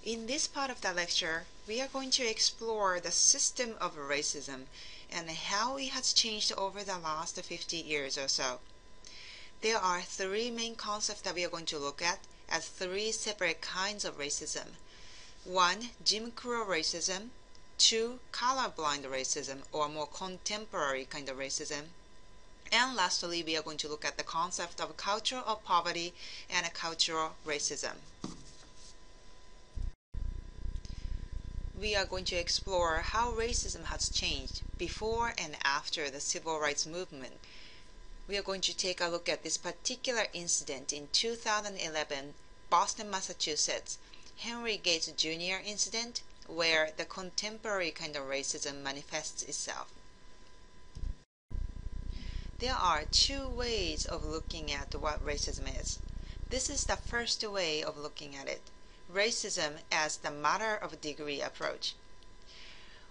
In this part of the lecture, we are going to explore the system of racism and how it has changed over the last 50 years or so. There are three main concepts that we are going to look at as three separate kinds of racism. 1. Jim Crow racism. 2. Colorblind racism, or more contemporary kind of racism. And lastly, we are going to look at the concept of culture of poverty and cultural racism. We are going to explore how racism has changed before and after the civil rights movement. We are going to take a look at this particular incident in 2011, Boston, Massachusetts, Henry Gates Jr. incident, where the contemporary kind of racism manifests itself. There are two ways of looking at what racism is. This is the first way of looking at it. Racism as the matter of degree approach.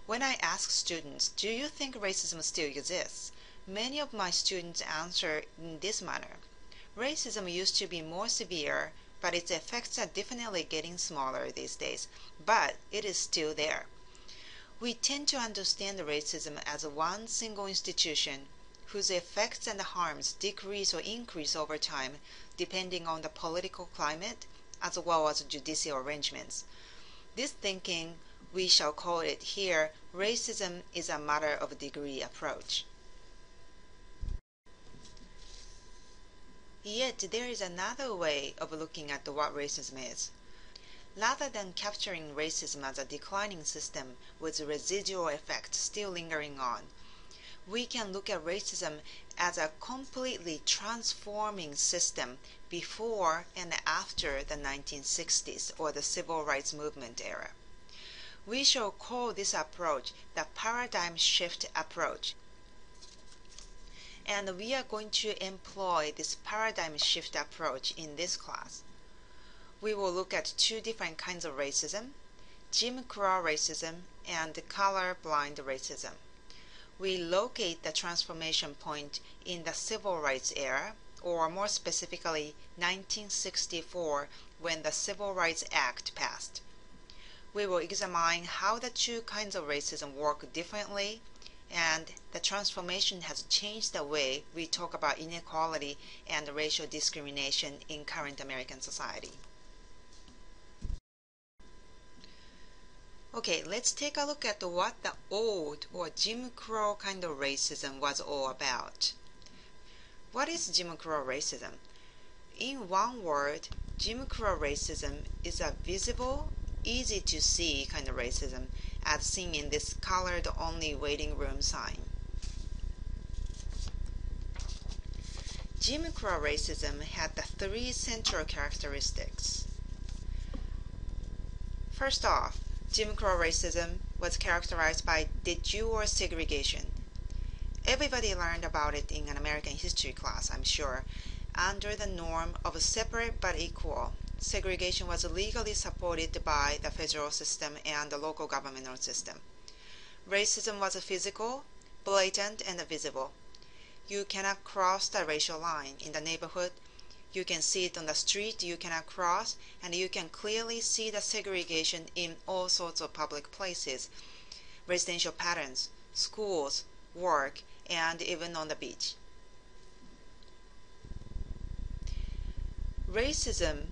When I ask students, do you think racism still exists? Many of my students answer in this manner. Racism used to be more severe, but its effects are definitely getting smaller these days, but it is still there. We tend to understand racism as one single institution whose effects and harms decrease or increase over time depending on the political climate as well as judicial arrangements. This thinking, we shall call it here, racism is a matter of degree approach. Yet there is another way of looking at what racism is. Rather than capturing racism as a declining system with residual effects still lingering on, we can look at racism as a completely transforming system before and after the 1960s or the civil rights movement era. We shall call this approach the paradigm shift approach. And we are going to employ this paradigm shift approach in this class. We will look at two different kinds of racism, Jim Crow racism and colorblind racism. We locate the transformation point in the civil rights era, or more specifically 1964, when the Civil Rights Act passed. We will examine how the two kinds of racism work differently, and the transformation has changed the way we talk about inequality and racial discrimination in current American society. Okay, let's take a look at what the old or Jim Crow kind of racism was all about. What is Jim Crow racism? In one word, Jim Crow racism is a visible, easy to see kind of racism, as seen in this colored only waiting room sign. Jim Crow racism had the three central characteristics. First off, Jim Crow racism was characterized by de jure segregation. Everybody learned about it in an American history class, I'm sure. Under the norm of separate but equal, segregation was legally supported by the federal system and the local governmental system. Racism was physical, blatant, and visible. You cannot cross the racial line in the neighborhood. You can see it on the street you cannot cross, and you can clearly see the segregation in all sorts of public places, residential patterns, schools, work, and even on the beach. Racism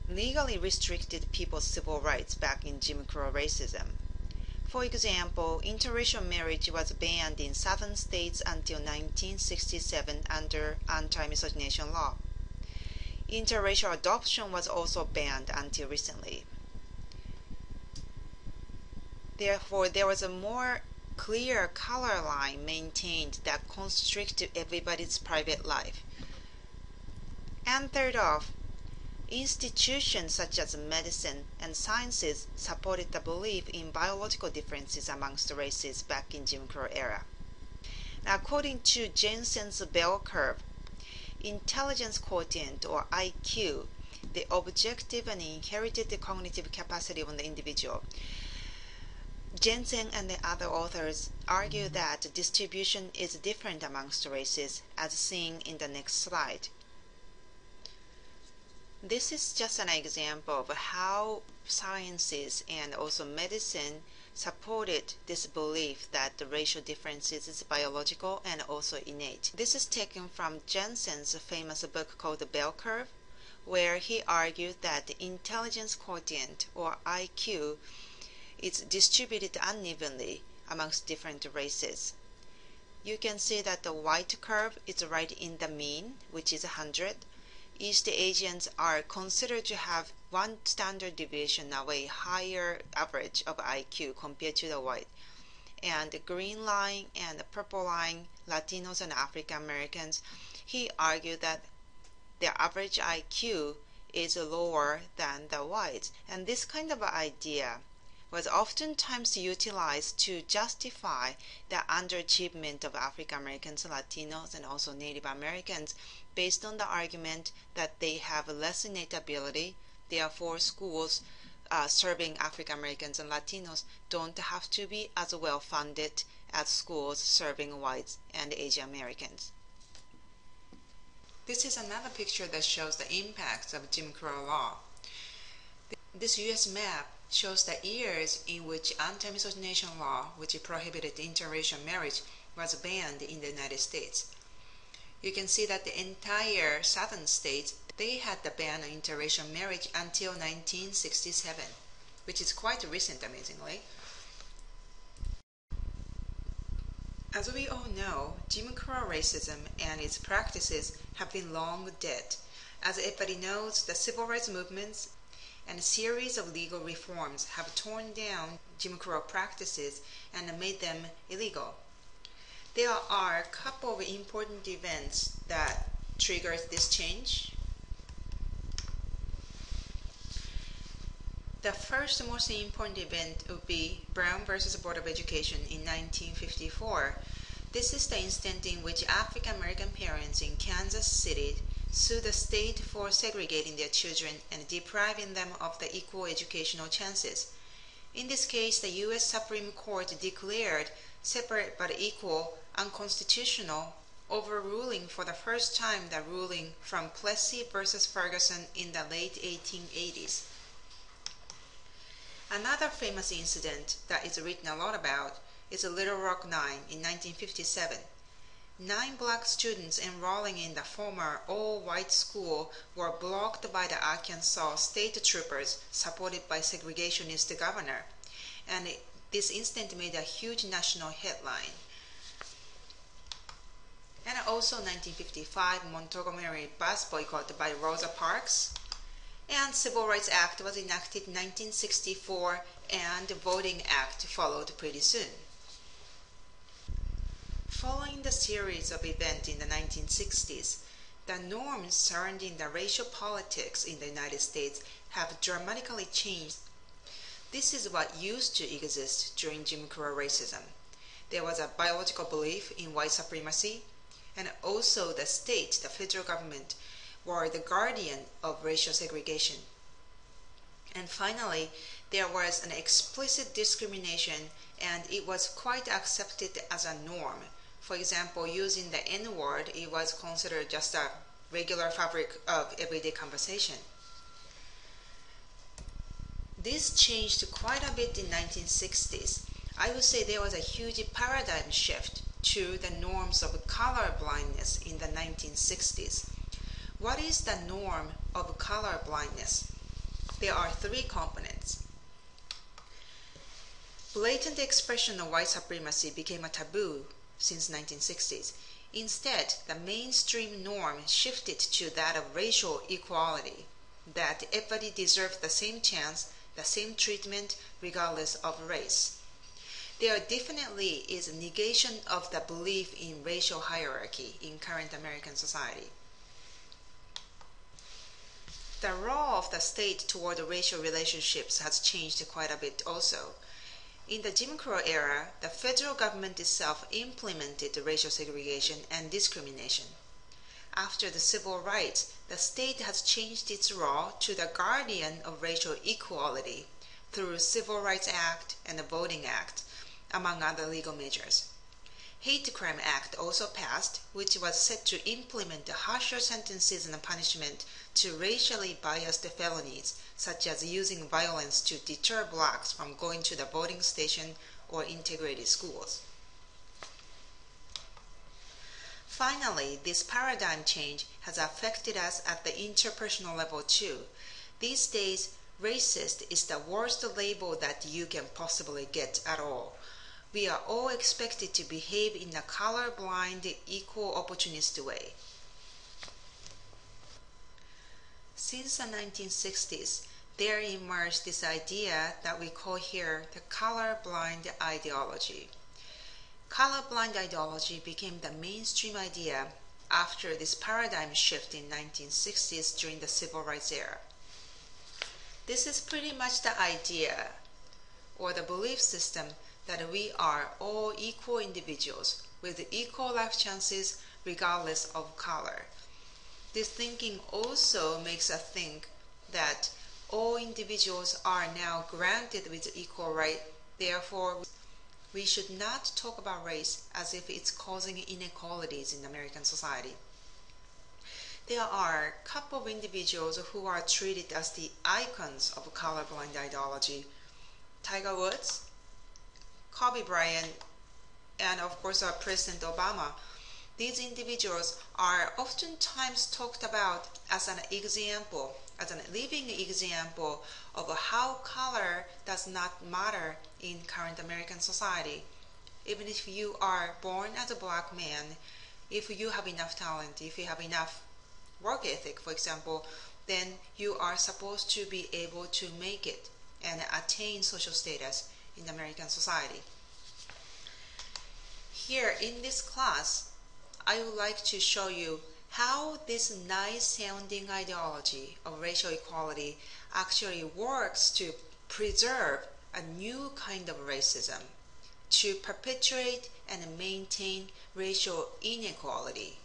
legally restricted people's civil rights back in Jim Crow racism. For example, interracial marriage was banned in 7 states until 1967 under anti-miscegenation law. Interracial adoption was also banned until recently. Therefore, there was a more clear color line maintained that constricted everybody's private life. And third off, institutions such as medicine and sciences supported the belief in biological differences amongst the races back in Jim Crow era. Now, according to Jensen's bell curve, intelligence quotient, or IQ, the objective and inherited cognitive capacity of the individual. Jensen and the other authors argue that distribution is different amongst races, as seen in the next slide. This is just an example of how sciences and also medicine supported this belief that the racial differences is biological and also innate. This is taken from Jensen's famous book called The Bell Curve, where he argued that the intelligence quotient, or IQ, is distributed unevenly amongst different races. You can see that the white curve is right in the mean, which is 100. East Asians are considered to have one standard deviation away higher average of IQ compared to the white. And the green line and the purple line, Latinos and African Americans, he argued that their average IQ is lower than the whites. And this kind of idea was oftentimes utilized to justify the underachievement of African Americans, Latinos, and also Native Americans based on the argument that they have less innate ability, therefore schools serving African Americans and Latinos don't have to be as well funded as schools serving whites and Asian Americans. This is another picture that shows the impacts of Jim Crow law. This US map shows the years in which anti-miscegenation law, which prohibited interracial marriage, was banned in the United States. You can see that the entire southern states, they had the ban on interracial marriage until 1967, which is quite recent, amazingly. As we all know, Jim Crow racism and its practices have been long dead. As everybody knows, the civil rights movements and a series of legal reforms have torn down Jim Crow practices and made them illegal. There are a couple of important events that triggered this change. The first most important event would be Brown versus Board of Education in 1954. This is the instant in which African American parents in Kansas City sued the state for segregating their children and depriving them of the equal educational chances. In this case, the U.S. Supreme Court declared separate but equal unconstitutional, overruling for the first time the ruling from Plessy versus Ferguson in the late 1880s. Another famous incident that is written a lot about is Little Rock 9 in 1957. 9 black students enrolling in the former all-white school were blocked by the Arkansas state troopers supported by segregationist governor, and this incident made a huge national headline. And also 1955 Montgomery bus boycott by Rosa Parks, and Civil Rights Act was enacted in 1964, and the Voting Act followed pretty soon. Following the series of events in the 1960s, the norms surrounding the racial politics in the United States have dramatically changed. This is what used to exist during Jim Crow racism. There was a biological belief in white supremacy, and also the state, the federal government, were the guardian of racial segregation. And finally, there was an explicit discrimination, and it was quite accepted as a norm. For example, using the N-word, it was considered just a regular fabric of everyday conversation. This changed quite a bit in 1960s. I would say there was a huge paradigm shift to the norms of color blindness in the 1960s. What is the norm of color blindness? There are 3 components. Blatant expression of white supremacy became a taboo since 1960s. Instead, the mainstream norm shifted to that of racial equality, that everybody deserved the same chance, the same treatment, regardless of race. There definitely is a negation of the belief in racial hierarchy in current American society. The role of the state toward racial relationships has changed quite a bit also. In the Jim Crow era, the federal government itself implemented racial segregation and discrimination. After the civil rights, the state has changed its role to the guardian of racial equality through Civil Rights Act and the Voting Act, among other legal measures. Hate Crime Act also passed, which was set to implement harsher sentences and punishment to racially biased felonies, such as using violence to deter blacks from going to the voting station or integrated schools. Finally, this paradigm change has affected us at the interpersonal level too. These days, racist is the worst label that you can possibly get at all. We are all expected to behave in a colorblind, equal opportunist way. Since the 1960s, there emerged this idea that we call here the colorblind ideology. Colorblind ideology became the mainstream idea after this paradigm shift in 1960s during the civil rights era. This is pretty much the idea or the belief system that we are all equal individuals with equal life chances regardless of color. This thinking also makes us think that all individuals are now granted with equal right, therefore we should not talk about race as if it's causing inequalities in American society. There are a couple of individuals who are treated as the icons of colorblind ideology. Tiger Woods, Kobe Bryant, and of course our President Obama. These individuals are oftentimes talked about as an example, as a living example of how color does not matter in current American society. Even if you are born as a black man, if you have enough talent, if you have enough work ethic, for example, then you are supposed to be able to make it and attain social status in American society. Here in this class, I would like to show you how this nice sounding ideology of racial equality actually works to preserve a new kind of racism, to perpetuate and maintain racial inequality.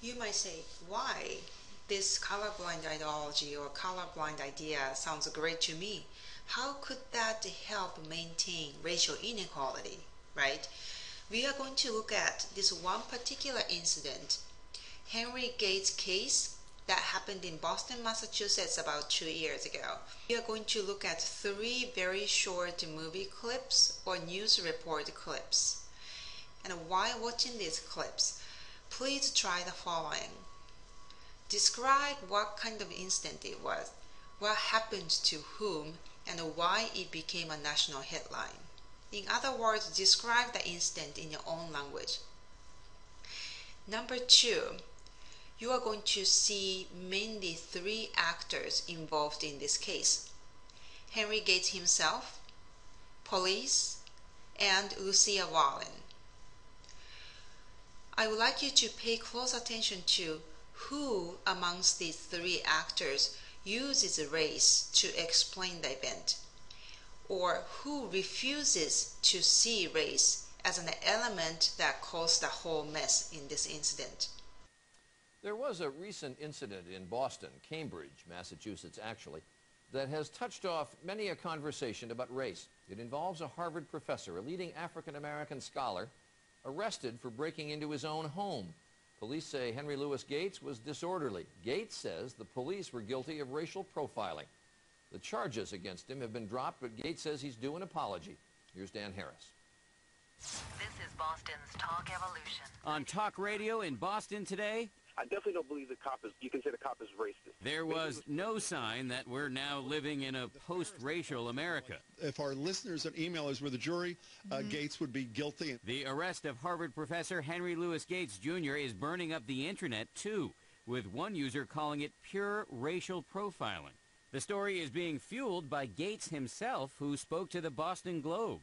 You might say, why? This colorblind ideology or colorblind idea sounds great to me. How could that help maintain racial inequality, right? We are going to look at this one particular incident, Henry Gates case that happened in Boston, Massachusetts about 2 years ago. We are going to look at 3 very short movie clips or news report clips. And while watching these clips, please try the following. Describe what kind of incident it was, what happened to whom, and why it became a national headline. In other words, describe the incident in your own language. Number 2, you are going to see mainly 3 actors involved in this case. Henry Gates himself, police, and Lucia Wallen. I would like you to pay close attention to who amongst these 3 actors uses race to explain the event, or who refuses to see race as an element that caused the whole mess in this incident. There was a recent incident in Boston, Cambridge, Massachusetts actually, that has touched off many a conversation about race. It involves a Harvard professor, a leading African-American scholar, arrested for breaking into his own home. Police say Henry Louis Gates was disorderly. Gates says the police were guilty of racial profiling. The charges against him have been dropped, but Gates says he's due an apology. Here's Dan Harris. This is Boston's Talk Evolution. On talk radio in Boston today, I definitely don't believe you can say the cop is racist. there was no sign that we're now living in a post-racial America. If our listeners and emailers were the jury, Gates would be guilty. The arrest of Harvard professor Henry Louis Gates Jr. is burning up the internet, too, with one user calling it pure racial profiling. The story is being fueled by Gates himself, who spoke to the Boston Globe.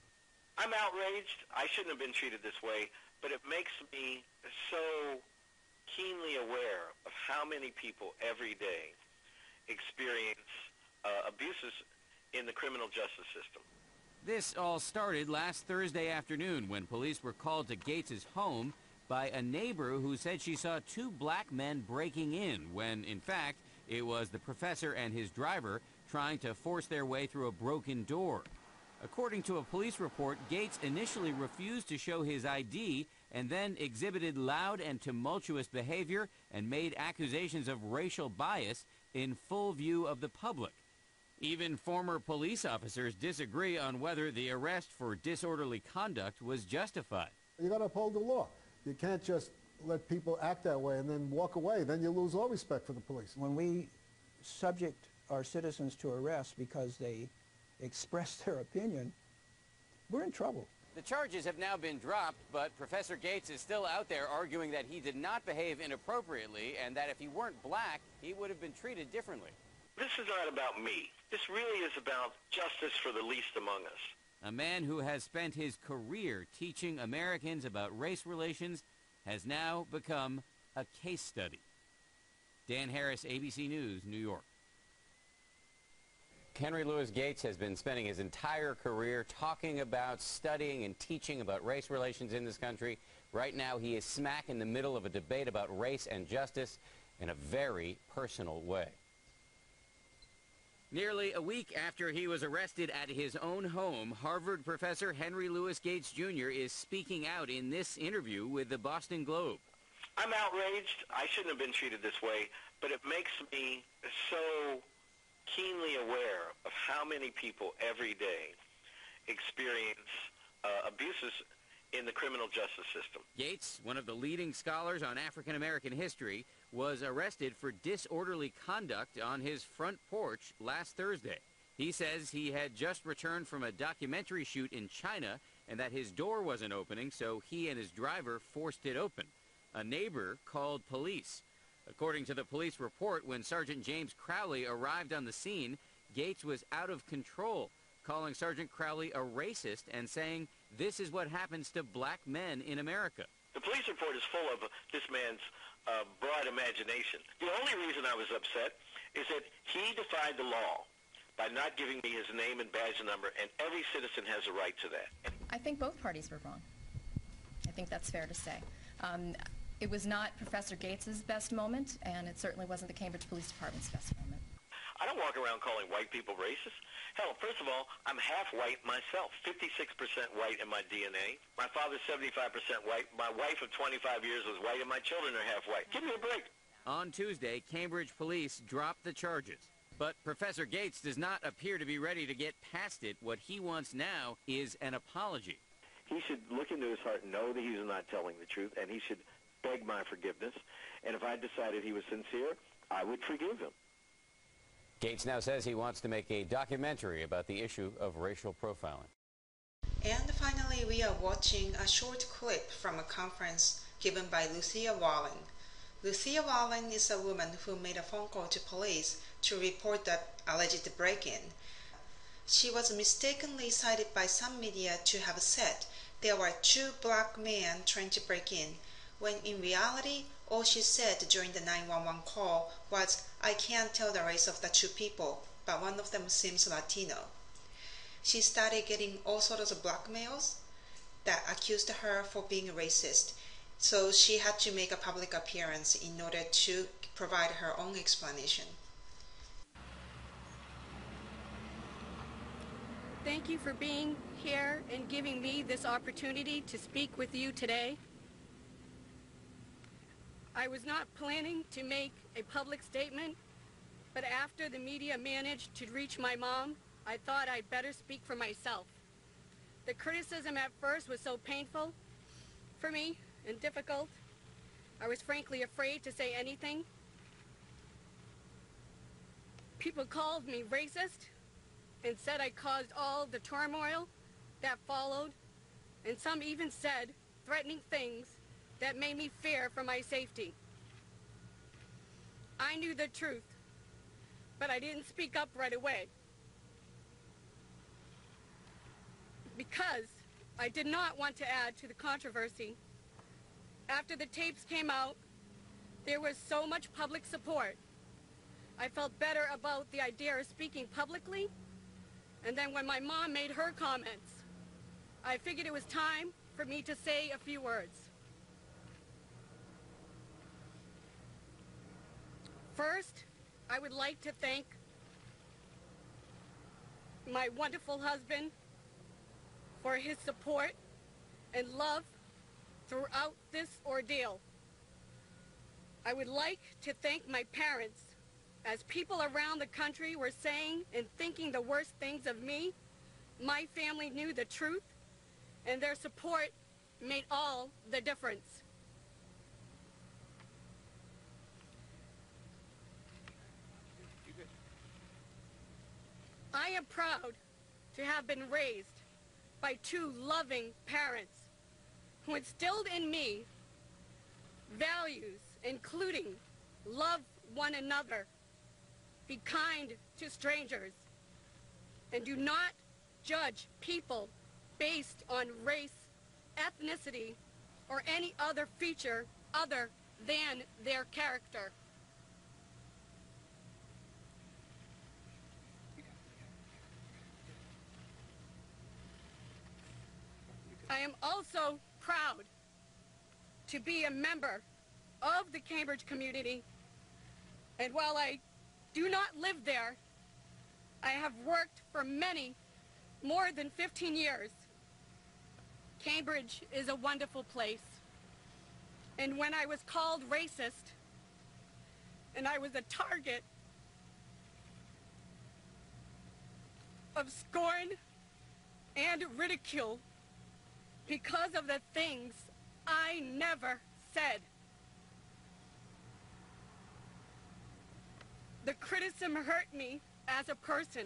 I'm outraged. I shouldn't have been treated this way, but it makes me so keenly aware of how many people every day experience abuses in the criminal justice system. This all started last Thursday afternoon when police were called to Gates' home by a neighbor who said she saw 2 black men breaking in when, in fact, it was the professor and his driver trying to force their way through a broken door. According to a police report, Gates initially refused to show his ID and then exhibited loud and tumultuous behavior and made accusations of racial bias in full view of the public. Even former police officers disagree on whether the arrest for disorderly conduct was justified. You got to uphold the law. You can't just let people act that way and then walk away. Then you lose all respect for the police. When we subject our citizens to arrest because they express their opinion, we're in trouble. The charges have now been dropped, but Professor Gates is still out there arguing that he did not behave inappropriately and that if he weren't black, he would have been treated differently. This is not about me. This really is about justice for the least among us. A man who has spent his career teaching Americans about race relations has now become a case study. Dan Harris, ABC News, New York. Henry Louis Gates has been spending his entire career talking about, studying, and teaching about race relations in this country. Right now, he is smack in the middle of a debate about race and justice in a very personal way. Nearly a week after he was arrested at his own home, Harvard professor Henry Louis Gates Jr. is speaking out in this interview with the Boston Globe. I'm outraged. I shouldn't have been treated this way, but it makes me so keenly aware of how many people every day experience abuses in the criminal justice system. Gates, one of the leading scholars on African American history, was arrested for disorderly conduct on his front porch last Thursday. He says he had just returned from a documentary shoot in China and that his door wasn't opening, so he and his driver forced it open. A neighbor called police. According to the police report, when Sergeant James Crowley arrived on the scene, Gates was out of control, calling Sergeant Crowley a racist and saying, "This is what happens to black men in America." The police report is full of this man's broad imagination. The only reason I was upset is that he defied the law by not giving me his name and badge number, and every citizen has a right to that. I think both parties were wrong. I think that's fair to say. It was not Professor Gates's best moment, and it certainly wasn't the Cambridge Police Department's best moment. I don't walk around calling white people racist. Hell, first of all, I'm half white myself, 56% white in my DNA. My father's 75% white. My wife of 25 years was white, and my children are half white. Give me a break. On Tuesday, Cambridge police dropped the charges. But Professor Gates does not appear to be ready to get past it. What he wants now is an apology. He should look into his heart and know that he's not telling the truth, and he should beg my forgiveness. And if I decided he was sincere, I would forgive him. Gates now says he wants to make a documentary about the issue of racial profiling. And finally, we are watching a short clip from a conference given by Lucia Wallen. Lucia Wallen is a woman who made a phone call to police to report the alleged break-in. She was mistakenly cited by some media to have said there were two black men trying to break in, when in reality, all she said during the 911 call was, "I can't tell the race of the two people, but one of them seems Latino." She started getting all sorts of blackmails that accused her for being racist, so she had to make a public appearance in order to provide her own explanation. Thank you for being here and giving me this opportunity to speak with you today. I was not planning to make a public statement, but after the media managed to reach my mom, I thought I'd better speak for myself. The criticism at first was so painful for me and difficult. I was frankly afraid to say anything. People called me racist and said I caused all the turmoil that followed, and some even said threatening things that made me fear for my safety. I knew the truth, but I didn't speak up right away because I did not want to add to the controversy. After the tapes came out, there was so much public support. I felt better about the idea of speaking publicly, and then when my mom made her comments, I figured it was time for me to say a few words. First, I would like to thank my wonderful husband, for his support and love throughout this ordeal. I would like to thank my parents. As people around the country were saying and thinking the worst things of me, my family knew the truth, and their support made all the difference. I am proud to have been raised by two loving parents who instilled in me values including love one another, be kind to strangers, and do not judge people based on race, ethnicity, or any other feature other than their character. I am also proud to be a member of the Cambridge community, and while I do not live there, I have worked for more than 15 years. Cambridge is a wonderful place, and when I was called racist and I was a target of scorn and ridicule because of the things I never said. The criticism hurt me as a person,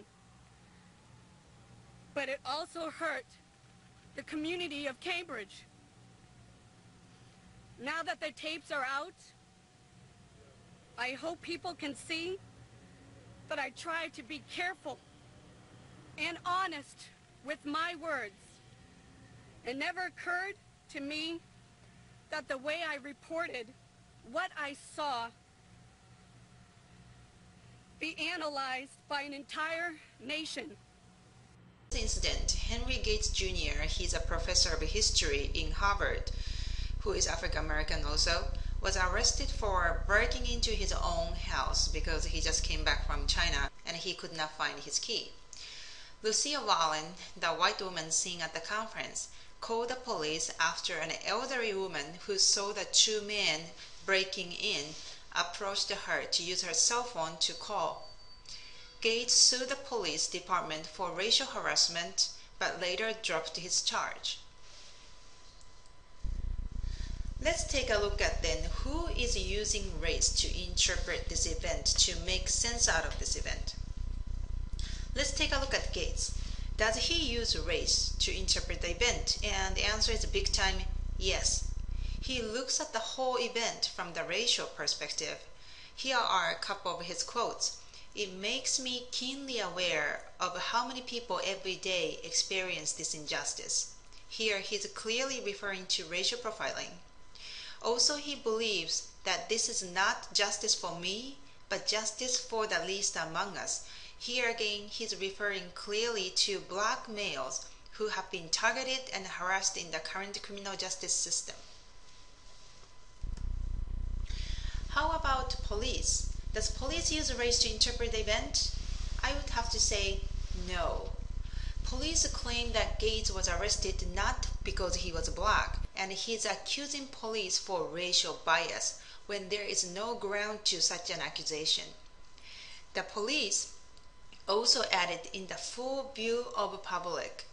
but it also hurt the community of Cambridge. Now that the tapes are out, I hope people can see that I try to be careful and honest with my words. It never occurred to me that the way I reported what I saw be analyzed by an entire nation. This incident, Henry Gates Jr., he's a professor of history in Harvard, who is African American also, was arrested for breaking into his own house because he just came back from China and he could not find his key. Lucia Wallen, the white woman seen at the conference, called the police after an elderly woman who saw the two men breaking in approached her to use her cell phone to call. Gates sued the police department for racial harassment, but later dropped his charge. Let's take a look at then who is using race to interpret this event, to make sense out of this event. Let's take a look at Gates. Does he use race to interpret the event? And the answer is big time yes. He looks at the whole event from the racial perspective. Here are a couple of his quotes. It makes me keenly aware of how many people every day experience this injustice. Here he's clearly referring to racial profiling. Also, he believes that this is not justice for me, but justice for the least among us. Here again, he's referring clearly to black males who have been targeted and harassed in the current criminal justice system. How about police? Does police use race to interpret the event? I would have to say no. Police claim that Gates was arrested not because he was black, and he's accusing police for racial bias when there is no ground to such an accusation. The police also added in the full view of public,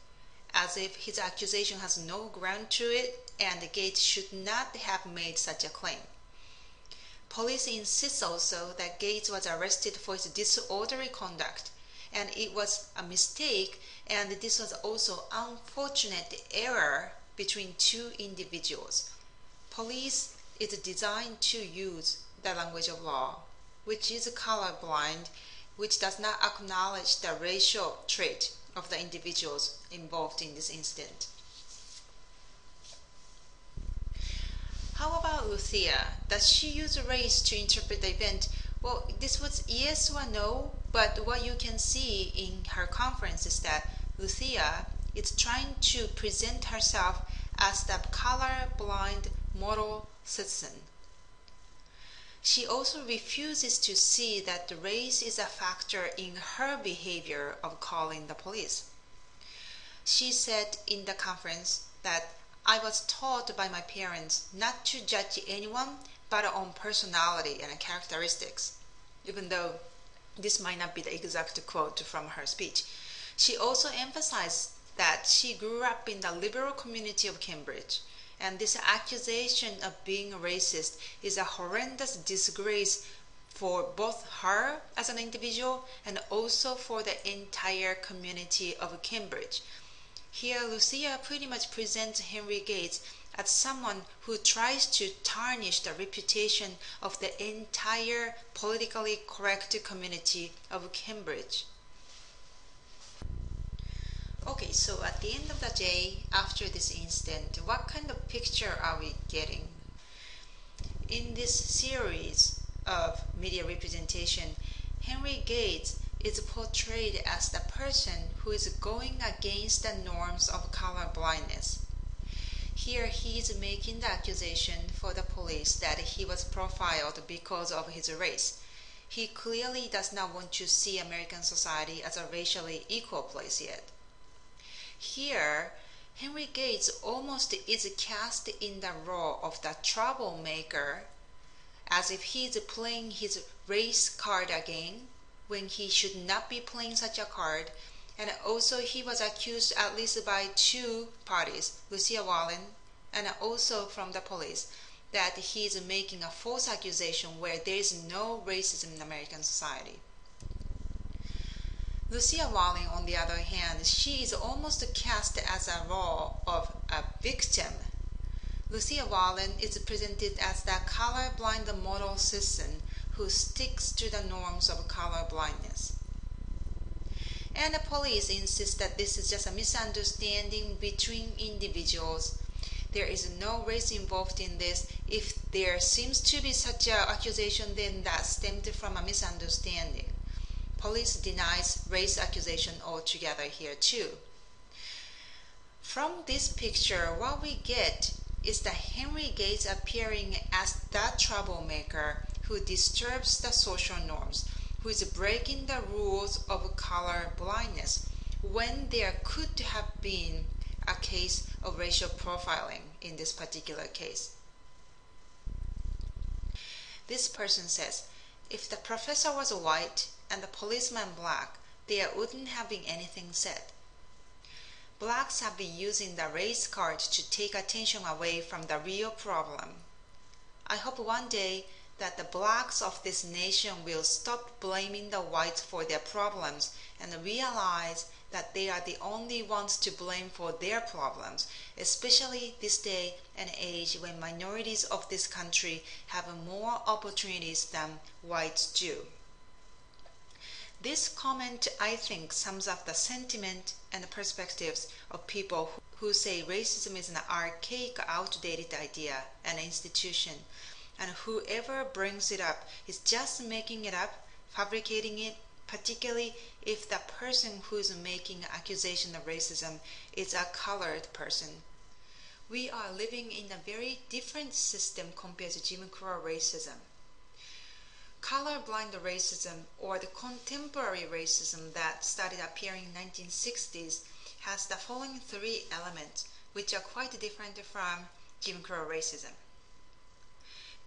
as if his accusation has no ground to it and Gates should not have made such a claim. Police insist also that Gates was arrested for his disorderly conduct, and it was a mistake, and this was also unfortunate error between two individuals. Police is designed to use the language of law, which is colorblind, which does not acknowledge the racial trait of the individuals involved in this incident. How about Lucia? Does she use race to interpret the event? Well, this was yes or no, but what you can see in her conference is that Lucia is trying to present herself as the colorblind model citizen. She also refuses to see that race is a factor in her behavior of calling the police. She said in the conference that I was taught by my parents not to judge anyone but on personality and characteristics, even though this might not be the exact quote from her speech. She also emphasized that she grew up in the liberal community of Cambridge, and this accusation of being racist is a horrendous disgrace for both her as an individual and also for the entire community of Cambridge. Here, Lucia pretty much presents Henry Gates as someone who tries to tarnish the reputation of the entire politically correct community of Cambridge. Okay, so at the end of the day, after this incident, what kind of picture are we getting? In this series of media representation, Henry Gates is portrayed as the person who is going against the norms of color blindness. Here he is making the accusation for the police that he was profiled because of his race. He clearly does not want to see American society as a racially equal place yet. Here, Henry Gates almost is cast in the role of the troublemaker, as if he is playing his race card again when he should not be playing such a card. And also he was accused at least by two parties, Lucia Wallen and also from the police, that he is making a false accusation where there is no racism in American society. Lucia Wallen, on the other hand, she is almost cast as a role of a victim. Lucia Wallen is presented as the colorblind model citizen who sticks to the norms of color blindness. And the police insist that this is just a misunderstanding between individuals. There is no race involved in this. If there seems to be such an accusation, then that stemmed from a misunderstanding. Police denies race accusation altogether here too. From this picture, what we get is that Henry Gates appearing as the troublemaker who disturbs the social norms, who is breaking the rules of color blindness, when there could have been a case of racial profiling in this particular case. This person says, if the professor was white and the policeman black, there wouldn't have been anything said. Blacks have been using the race card to take attention away from the real problem. I hope one day that the blacks of this nation will stop blaming the whites for their problems and realize that they are the only ones to blame for their problems, especially this day and age when minorities of this country have more opportunities than whites do. This comment, I think, sums up the sentiment and perspectives of people who say racism is an archaic, outdated idea and institution, and whoever brings it up is just making it up, fabricating it, particularly if the person who's making an accusation of racism is a colored person. We are living in a very different system compared to Jim Crow racism. Colorblind racism, or the contemporary racism that started appearing in the 1960s, has the following three elements, which are quite different from Jim Crow racism.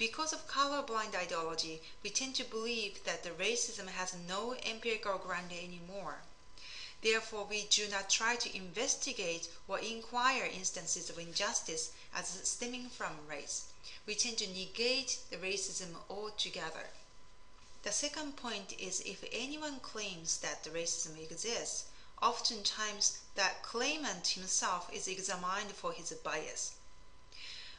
Because of colorblind ideology, we tend to believe that the racism has no empirical ground anymore. Therefore, we do not try to investigate or inquire instances of injustice as stemming from race. We tend to negate the racism altogether. The second point is, if anyone claims that the racism exists, oftentimes that claimant himself is examined for his bias.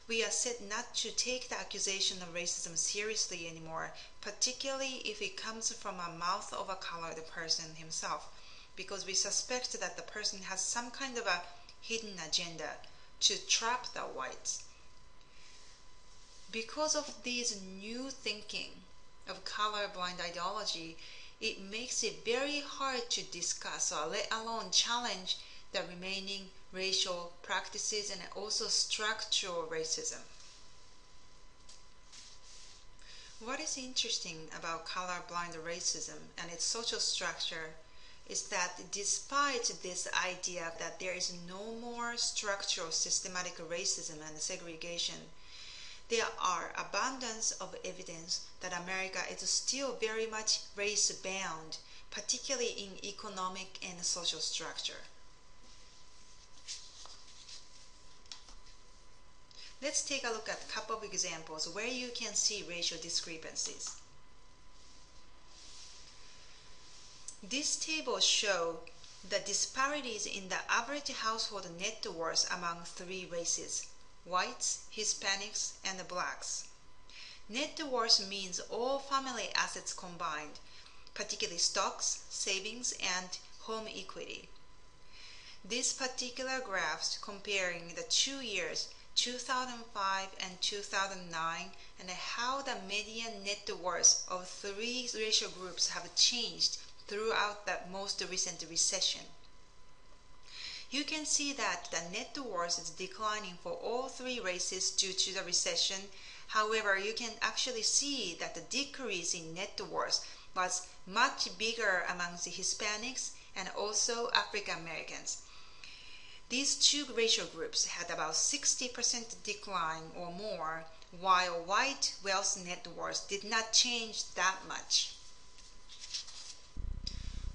We are said not to take the accusation of racism seriously anymore, particularly if it comes from the mouth of a colored person himself, because we suspect that the person has some kind of a hidden agenda to trap the whites. Because of these new thinking of colorblind ideology, it makes it very hard to discuss or let alone challenge the remaining racial practices and also structural racism. What is interesting about colorblind racism and its social structure is that despite this idea that there is no more structural systematic racism and segregation, there are abundance of evidence that America is still very much race-bound, particularly in economic and social structure. Let's take a look at a couple of examples where you can see racial discrepancies. This table shows the disparities in the average household net worth among three races: whites, Hispanics, and blacks. Net worth means all family assets combined, particularly stocks, savings, and home equity. These particular graphs comparing the 2 years 2005 and 2009 and how the median net worth of three racial groups have changed throughout the most recent recession. You can see that the net worth is declining for all three races due to the recession. However, you can actually see that the decrease in net worth was much bigger amongst the Hispanics and also African Americans. These two racial groups had about 60% decline or more, while white wealth net worth did not change that much.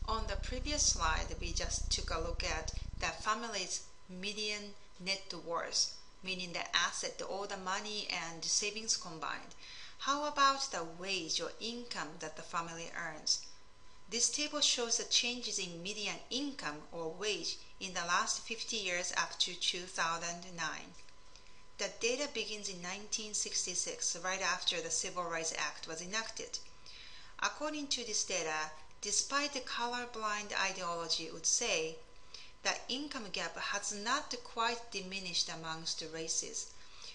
On the previous slide, we just took a look at the family's median net worth, meaning the asset, all the money and savings combined. How about the wage or income that the family earns? This table shows the changes in median income or wage in the last 50 years up to 2009. The data begins in 1966, right after the Civil Rights Act was enacted. According to this data, despite the colorblind ideology would say, the income gap has not quite diminished amongst the races.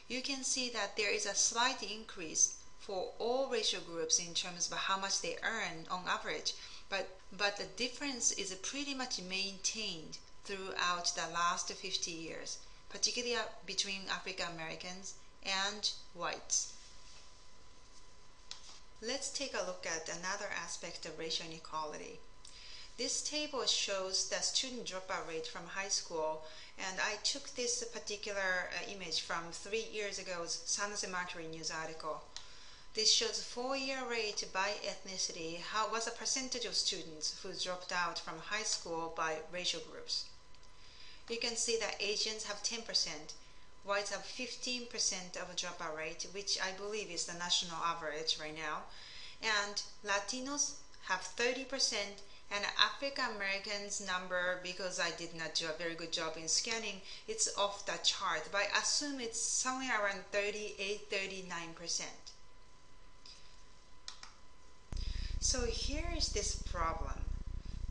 You can see that there is a slight increase for all racial groups in terms of how much they earn on average, but the difference is pretty much maintained throughout the last 50 years, particularly between African Americans and whites. Let's take a look at another aspect of racial inequality. This table shows the student dropout rate from high school, and I took this particular image from 3 years ago's San Jose Mercury news article. This shows 4-year rate by ethnicity. How was the percentage of students who dropped out from high school by racial groups? You can see that Asians have 10%, whites have 15% of a dropout rate, which I believe is the national average right now, and Latinos have 30%, and African Americans number, because I did not do a very good job in scanning, it's off the chart, but I assume it's somewhere around 38-39%. So here is this problem.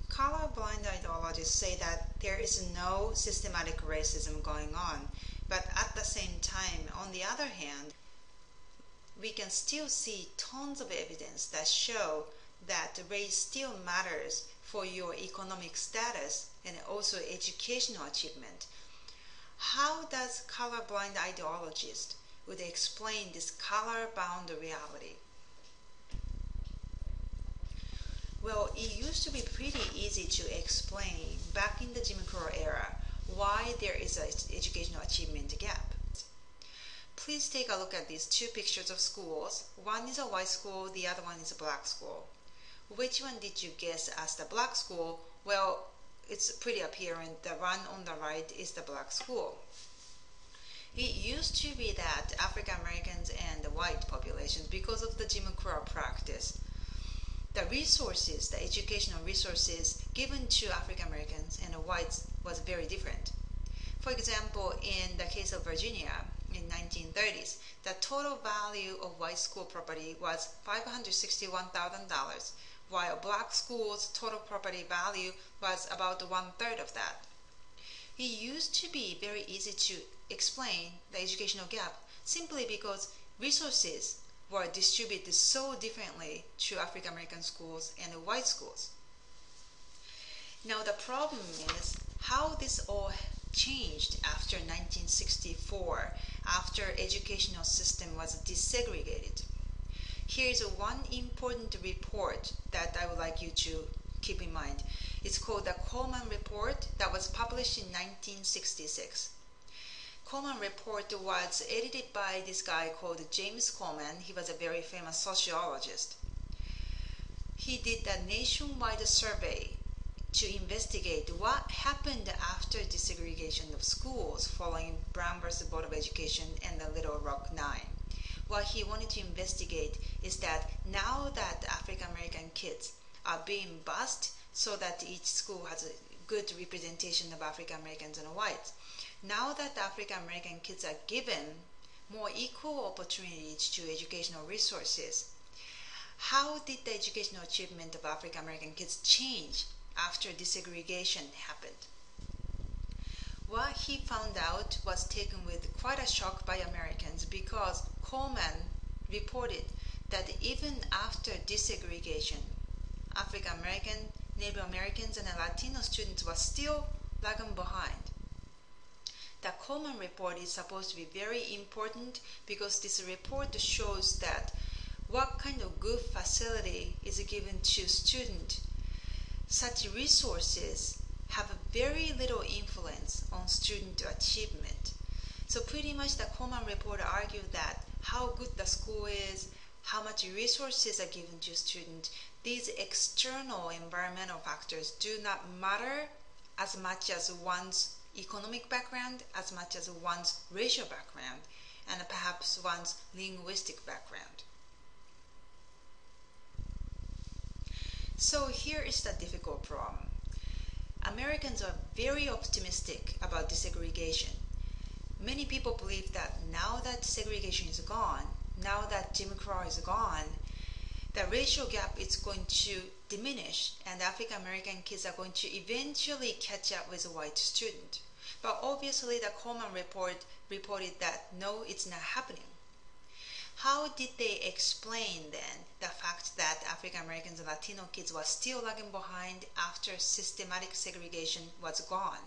Colorblind ideologists say that there is no systematic racism going on, but at the same time, on the other hand, we can still see tons of evidence that show that race still matters for your economic status and also educational achievement. How does colorblind ideologists would explain this color-bound reality? Well, it used to be pretty easy to explain back in the Jim Crow era why there is an educational achievement gap. Please take a look at these two pictures of schools. One is a white school, the other one is a black school. Which one did you guess as the black school? Well, it's pretty apparent. The one on the right is the black school. It used to be that African Americans and the white populations, because of the Jim Crow practice, the resources, the educational resources given to African Americans and the whites was very different. For example, in the case of Virginia in 1930s, the total value of white school property was $561,000, while black schools' total property value was about 1/3 of that. It used to be very easy to explain the educational gap simply because resources were distributed so differently to African American schools and white schools. Now the problem is how this all changed after 1964, after educational system was desegregated. Here is one important report that I would like you to keep in mind. It's called the Coleman Report that was published in 1966. Coleman Report was edited by this guy called James Coleman. He was a very famous sociologist. He did a nationwide survey to investigate what happened after desegregation of schools following Brown versus Board of Education and the Little Rock Nine. What he wanted to investigate is that now that African American kids are being bused so that each school has a good representation of African Americans and whites, now that African American kids are given more equal opportunities to educational resources, how did the educational achievement of African American kids change after desegregation happened? What he found out was taken with quite a shock by Americans, because Coleman reported that even after desegregation, African American, Native Americans, and Latino students were still lagging behind. The Coleman report is supposed to be very important because this report shows that what kind of good facility is given to students. Such resources have very little influence on student achievement. So pretty much the Coleman report argued that how good the school is, how much resources are given to students, these external environmental factors do not matter as much as one's economic background, as much as one's racial background, and perhaps one's linguistic background. So here is the difficult problem. Americans are very optimistic about desegregation. Many people believe that now that segregation is gone, now that Jim Crow is gone, the racial gap is going to diminish and African American kids are going to eventually catch up with a white student. But obviously the Coleman report reported that no, it's not happening. How did they explain then the fact that African Americans and Latino kids were still lagging behind after systematic segregation was gone?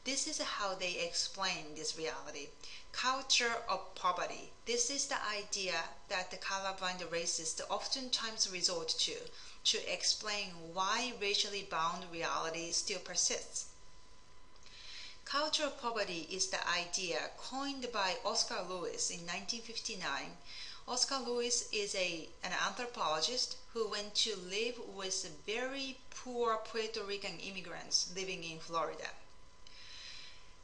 This is how they explain this reality. Culture of poverty. This is the idea that the colorblind racists oftentimes resort to explain why racially bound reality still persists. Culture of poverty is the idea coined by Oscar Lewis in 1959. Oscar Lewis is an anthropologist who went to live with very poor Puerto Rican immigrants living in Florida.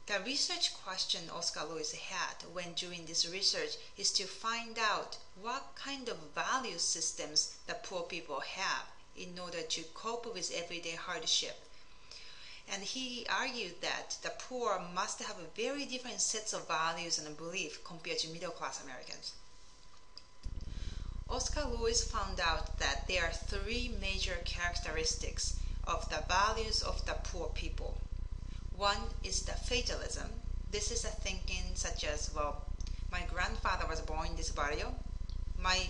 The research question Oscar Lewis had when doing this research is to find out what kind of value systems the poor people have in order to cope with everyday hardship. And he argued that the poor must have very different sets of values and beliefs compared to middle-class Americans. Oscar Lewis found out that there are three major characteristics of the values of the poor people. One is the fatalism. This is a thinking such as, well, my grandfather was born in this barrio. My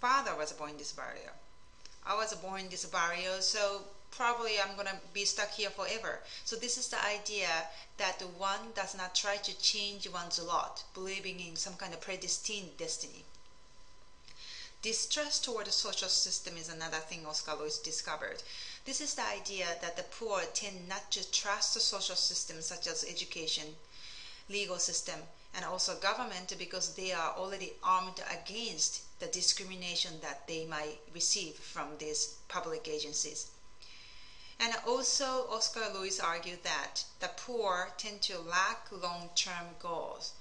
father was born in this barrio. I was born in this barrio, so probably I'm going to be stuck here forever. So this is the idea that one does not try to change one's lot, believing in some kind of predestined destiny. Distrust toward the social system is another thing Oscar Lewis discovered. This is the idea that the poor tend not to trust the social system such as education, legal system, and also government because they are already armed against the discrimination that they might receive from these public agencies. And also Oscar Lewis argued that the poor tend to lack long-term goals.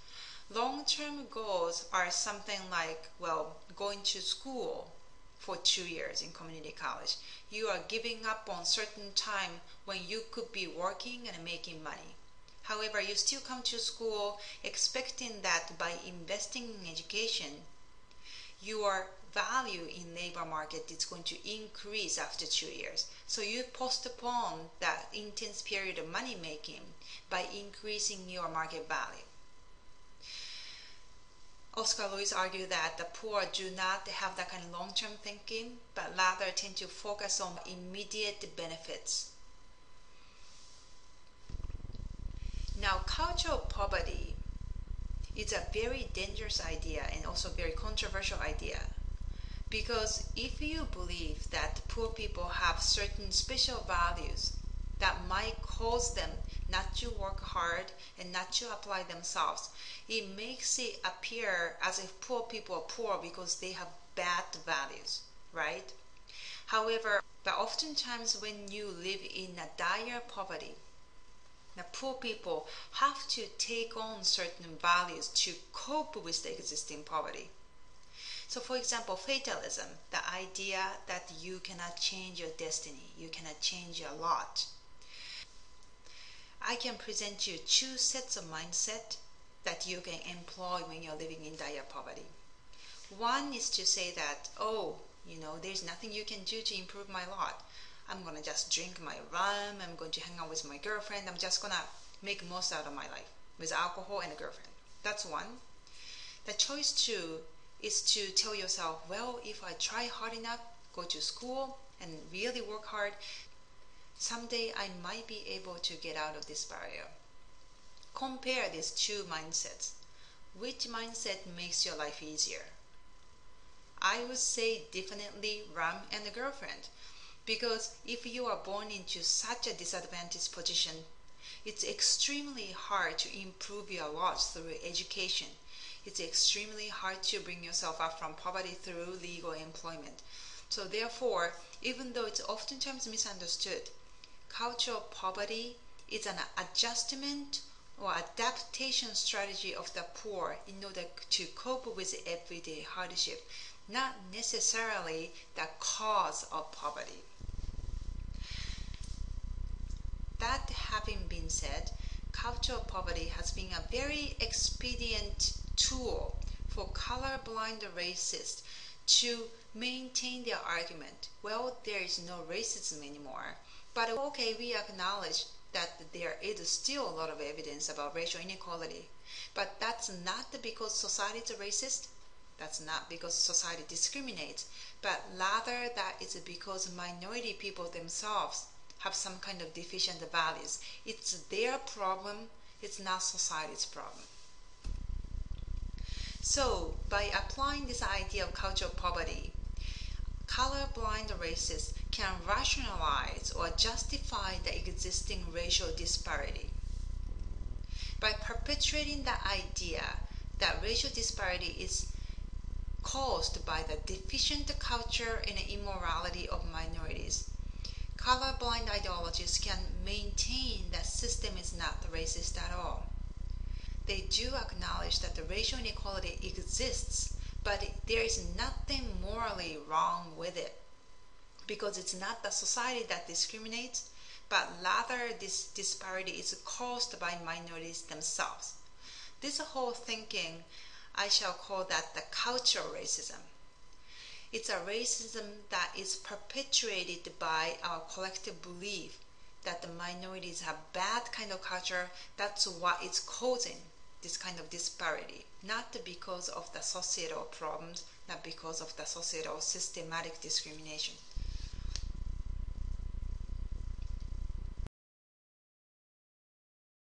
Long-term goals are something like, well, going to school for 2 years in community college. You are giving up on certain time when you could be working and making money. However, you still come to school expecting that by investing in education, your value in labor market is going to increase after 2 years. So you postpone that intense period of money making by increasing your market value. Oscar Lewis argued that the poor do not have that kind of long-term thinking, but rather tend to focus on immediate benefits. Now, cultural poverty is a very dangerous idea and also very controversial idea. Because if you believe that poor people have certain special values that might cause them not to work hard and not to apply themselves, it makes it appear as if poor people are poor because they have bad values, right? However, but oftentimes when you live in a dire poverty, the poor people have to take on certain values to cope with the existing poverty. So for example, fatalism, the idea that you cannot change your destiny, you cannot change your lot. I can present you two sets of mindset that you can employ when you're living in dire poverty. One is to say that, oh, there's nothing you can do to improve my lot. I'm going to just drink my rum, I'm going to hang out with my girlfriend, I'm just going to make most out of my life with alcohol and a girlfriend. That's one. The choice two is to tell yourself, well, if I try hard enough, go to school and really work hard, someday I might be able to get out of this barrier. Compare these two mindsets. Which mindset makes your life easier? I would say definitely rum and a girlfriend, because if you are born into such a disadvantaged position, it's extremely hard to improve your lot through education. It's extremely hard to bring yourself up from poverty through legal employment. So therefore, even though it's oftentimes misunderstood, cultural poverty is an adjustment or adaptation strategy of the poor in order to cope with everyday hardship, not necessarily the cause of poverty. That having been said, cultural poverty has been a very expedient tool for colorblind racists to maintain their argument. Well, there is no racism anymore, but okay, we acknowledge that there is still a lot of evidence about racial inequality, but that's not because society is racist, that's not because society discriminates, but rather that it's because minority people themselves have some kind of deficient values. It's their problem, it's not society's problem. So, by applying this idea of cultural poverty, colorblind racists can rationalize or justify the existing racial disparity. By perpetuating the idea that racial disparity is caused by the deficient culture and immorality of minorities, colorblind ideologies can maintain that system is not racist at all. They do acknowledge that the racial inequality exists, but there is nothing morally wrong with it, because it's not the society that discriminates, but rather this disparity is caused by minorities themselves. This whole thinking, I shall call that the cultural racism. It's a racism that is perpetuated by our collective belief that the minorities have bad kind of culture. That's what is causing this kind of disparity, not because of the societal problems, not because of the societal systematic discrimination.